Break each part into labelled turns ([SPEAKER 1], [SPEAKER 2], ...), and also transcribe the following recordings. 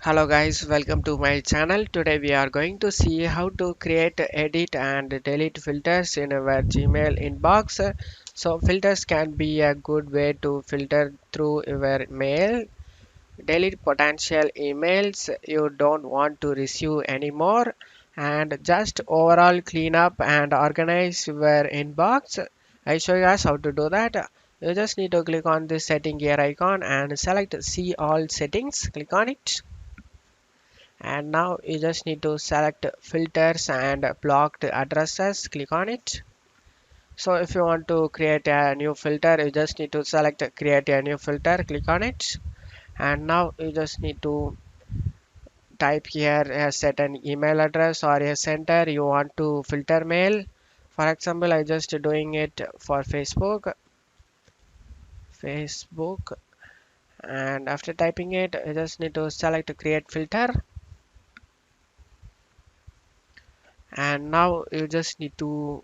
[SPEAKER 1] Hello guys, welcome to my channel. Today we are going to see how to create, edit and delete filters in our Gmail inbox. So filters can be a good way to filter through your mail, delete potential emails you don't want to receive anymore, and just overall clean up and organize your inbox. I show you guys how to do that. You just need to click on this setting gear icon and select see all settings. Click on it, and now you just need to select filters and blocked addresses. Click on it. So if you want to create a new filter, you just need to select create a new filter. Click on it, and now you just need to type here a certain email address or a center you want to filter mail. For example, I just doing it for Facebook, and after typing it you just need to select create filter, and now you just need to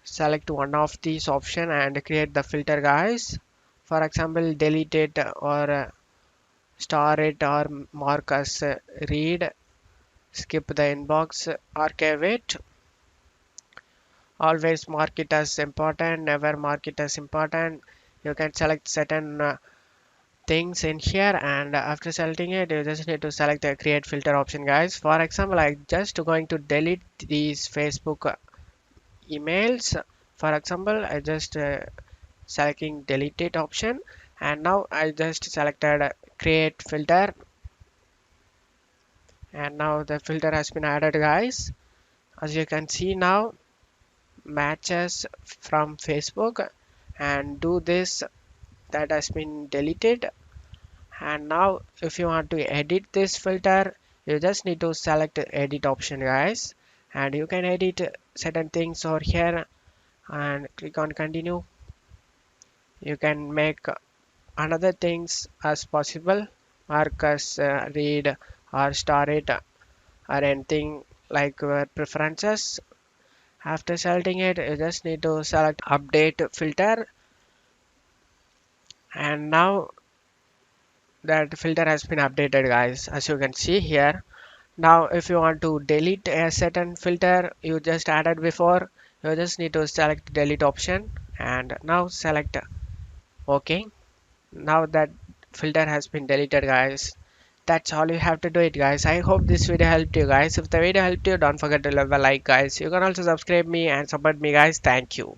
[SPEAKER 1] select one of these option and create the filter guys. For example, delete it or star it or mark as read, skip the inbox, archive it. Always mark it as important, never mark it as important. You can select certain things in here, and after selecting it you just need to select the create filter option guys. For example, I just going to delete these Facebook emails. For example, I just selecting delete it option, and now I just selected create filter, and now the filter has been added guys. As you can see now, matches from Facebook, and do this that has been deleted. And now if you want to edit this filter, you just need to select edit option guys, and you can edit certain things over here and click on continue. You can make another things as possible, mark as read or star it or anything like your preferences. After selecting it, you just need to select update filter, and now that filter has been updated guys, as you can see here. Now if you want to delete a certain filter you just added before, you just need to select delete option, and now select OK. Now that filter has been deleted guys. That's all you have to do it guys. I hope this video helped you guys. If the video helped you, don't forget to leave a like guys. You can also subscribe me and support me guys. Thank you.